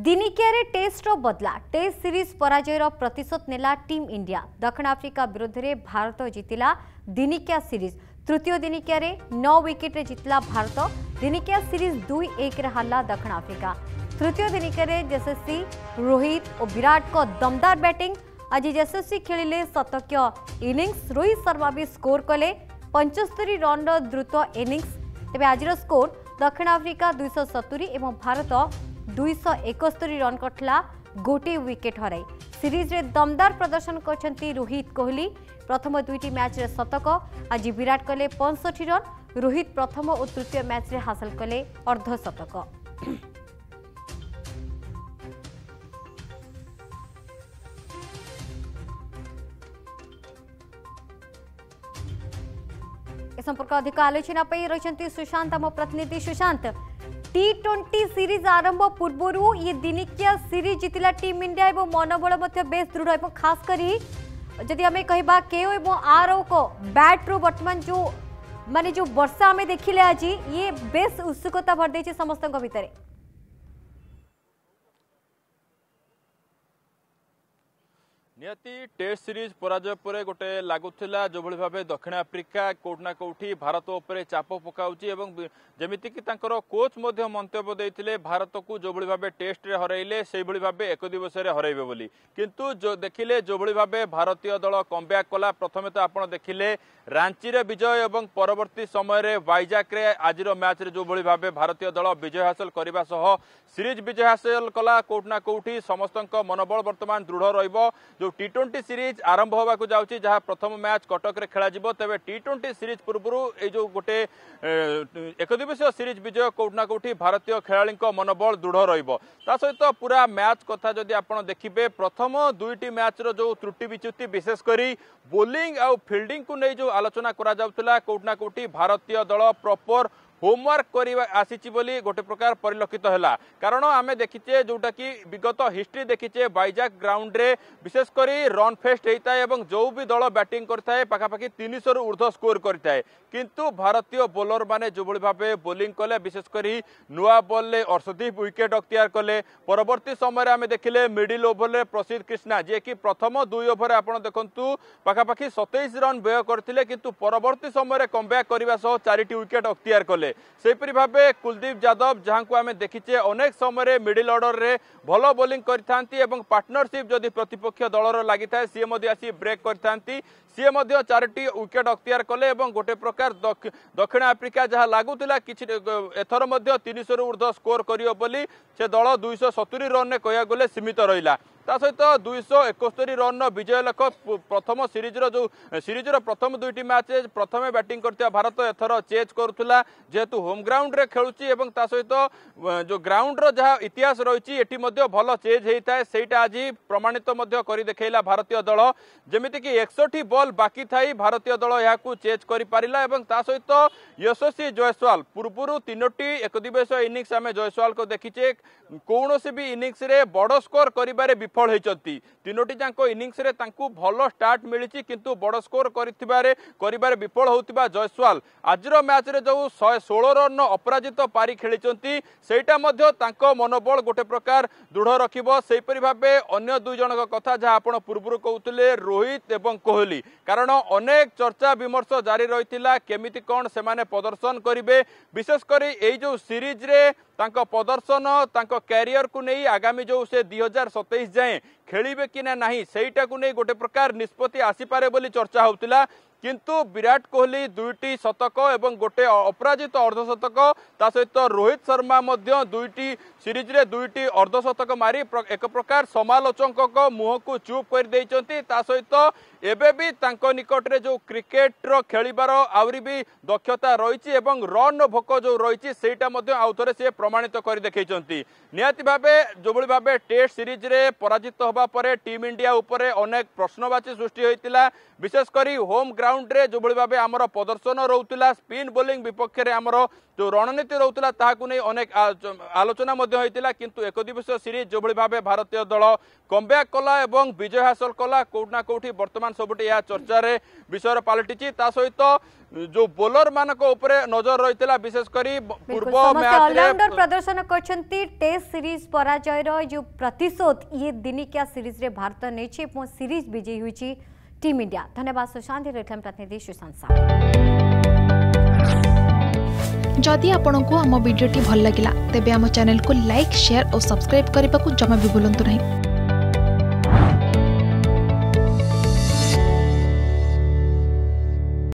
दिनिकिया test बदला test series पराजयर प्रतिशोध नेला टीम इंडिया। दक्षिण आफ्रिका विरोध में भारत जीतिला दिनिकिया सीरीज। तृतीय दिनिकिया 9 विकेट जीतला भारत। दिनिकिया सीरीज 2-1 हारला दक्षिण आफ्रिका। तृतीय दिनिकिया यशस्वी रोहित और विराट को दमदार बैटिंग। आज यशस्वी खेलिले शतक इनिंग्स। रोहित शर्मा भी स्कोर कले 75 रन द्रुत इनिंग्स। तेज आज स्कोर दक्षिण आफ्रिका 270 और भारत 271 रन करथिला गोटे विकेट हराई। सीरीज रे दमदार प्रदर्शन करछंती रोहित कोहली। प्रथम दुईटी मैच रे शतक। आज विराट कले 65 रन। रोहित प्रथम और तृतीय मैच रे हासिल कले अर्धशतक। संपर्क अधिक आलोचना रही सुशांत आम प्रतिनिधि। सुशांत, T20 सीरीज आरंभ पूर्व ये दिनिकिया सीरीज जीतिला टीम इंडिया और मनोबल बेस दृढ़। खास करी जदि आम कह केओ और आर को बैट रू बर्तमान जो माने जो वर्षा आम देखिले आज ये बेस उत्सुकता भर देछि समस्त भितर। नियति टेस्ट सीरीज पराजय पर गोटे लगुला जो भाव दक्षिण आफ्रिका कोठना कोठी भारत उपर चाप पकाउची एवं जमीक कोच मंतव्य देते भारत को जो भाव टेस्ट रे हरइले से भाव एक दिवस हरइबे बोली। किंतु जो देखिले जो भाव भारतीय दल कमब्याक कला। प्रथमे तो आपण देखिले रांची रे विजय एवं परवर्ती समय वाइजाक रे आज मैच रे जो भाव भारतीय दल विजय हासिल करने सह सीरीज विजय हासिल कला। कोठना कोठी समस्त मनोबल वर्तमान दृढ़ रहिबो। जो T20 सीरीज आरंभ होगा जाउची जहाँ प्रथम मैच कटक रे खेला जिवो। तबे T20 सीरीज पूर्व ए जो गोटे एक दिवसीय सीरीज विजय कोठना कोठी भारतीय खेलाड़ी मनोबल दृढ़ रहिबो। ता सहित पूरा मैच कथा जदि आपण देखिबे प्रथम दुईटी मैच रो जो त्रुटि विच्युति विशेष करी बोलिंग आउ फील्डिंग को नहीं जो आलोचना करा जाउतला कोठना कोठी भारतीय दल प्रॉपर होमवर्क करवा आसी बोली गोटे प्रकार परिलक्षित है। कारण आम देखीचे जोटा कि विगत हिस्ट्री देखीचे वाइजाक ग्राउंड रे विशेष करी रन फेस्ट होता है और जो भी दल बैटिंग करता है पाखापाखि 300 रु ऊर्ध्व स्कोर करता है। किंतु भारतीय बोलर माने जो भाव बोलिंग कले विशेषकर नुआ बॉल ले अर्शदीप विकेट अख्तियार कले। परवर्ती समय आम देखिले मिडिल ओभर में प्रसिद्ध कृष्णा जी कि प्रथम 2 ओभर आपड़ देखु पाखापाखि 27 रन व्यय करते किंतु परवर्ती समय कमब्याक करने सह 4टी विकेट अख्तियार कले। सेपरी भावे कुलदीप यादव जहां को आम देखीचे अनेक समय मिडिल ऑर्डर रे भल बोलिंग करथांती पार्टनरशिप जदि प्रतिपक्ष दलर लगी था सी आसी ब्रेक करथांती। सी 4टी विकेट अख्तियार कले और गोटे प्रकार दक्षिण आफ्रिका जहाँ लगुला कि एथर 300 रु ऊर्ध्व स्कोर करियो बोली से दल 270 रन ने कह गले सीमित रहिला। ता सहित 271 रन विजय लक्ष्य प्रथम सीरीज प्रथम दुईटी मैच प्रथमे बैटिंग करता भारत एथर चेज करुला जेहेतु होम ग्राउंड रे खेलुची एवं ता सहित जो ग्राउंड रो जहाँ इतिहास रही एटी भल चेज होता है सेटा आज प्रमाणित कर देखला भारतीय दल। जमीती कि 61 बॉल बाकी थाई भारतीय दल यहाँ चेज कर पारिला। ता सहित यशस्वी जयसवाल पूर्व 3टी एक दिवसीय इनिंग्स आम जयसवाल को देखीचे कौन भी इनिंग्स रे बड़ स्कोर करिबारे विफल होती। 3टी जाक इनिंग्स रे तांकू भल स्टार्ट मिली किंतु बड़ स्कोर करिबारे विफल होतिबा जयसवाल आज मैच रे जो 116 रन अपराजित पारी खेली सेटा मध्य तांको मनोबल गोटे प्रकार दृढ़ रखिबो। सेपरि भाबे अन्य 2 जन कथा जहाँ आपण पूर्व कहते रोहित एवं कोहली कारण अनेक चर्चा विमर्श जारी रही केमिति कौन से माने प्रदर्शन करिवे विशेषकर यही जो सीरीज रे तांको प्रदर्शन तांको कैरियर को नहीं आगामी जो से 2027 जाए खेलिबे कि ना नहीं सेटा को नहीं गोटे प्रकार निष्पत्ति आसीपारे बोली चर्चा होतिला। किंतु विराट कोहली 2टी शतक एवं गोटे अपराजित अर्धशतक ता सहित रोहित शर्मा 2टी सीरीज रे 2टी अर्धशतक मारी एक प्रकार समालोचक मुह को चुप कर देइचंती। ता सहित एबे भी तांको निकट रे जो क्रिकेट रो खेलिबार आउरी भी दक्षता रही एवं रन भोक जो रही सेटा आउथरे से प्रमाणित कर देखैचंती। निहाती भाबे जो भाव टेस्ट सीरीज रे पराजित होबा परे टीम इंडिया उपरे अनेक प्रश्नवाची सृष्टि होइतिला विशेषकर होम ग्राउंड ग्राउंड जो भाव आमर प्रदर्शन रोला स्पिन बोलिंग विपक्ष में आमर जो रणनीति रोला ताकू अनेक आलोचना होता किंतु एक दिवसीय सीरीज जो भाव भारतीय दल कमब्याक कला और विजय हासिल कला कोठना कोठी वर्तमान सबुठ यह चर्चार विषय पलटि सहित जो बोलर मानक नजर रही विशेषकर पूर्व ऑलराउंडर प्रदर्शन करछंती टेस्ट सीरीज पराजय जो प्रतिशोध ये दिनिकिया सीरीज रे भारत नहीं सीरीज विजयी हुई टीम इंडिया। धन्यवाद सुशांत रेखलाम प्रतिनिधि सुशांत साहू। जदि आपंक आम भिडी भल लगा तेब आम चैनल को लाइक शेयर और सब्सक्राइब करने को जमा भी भूलु नहीं।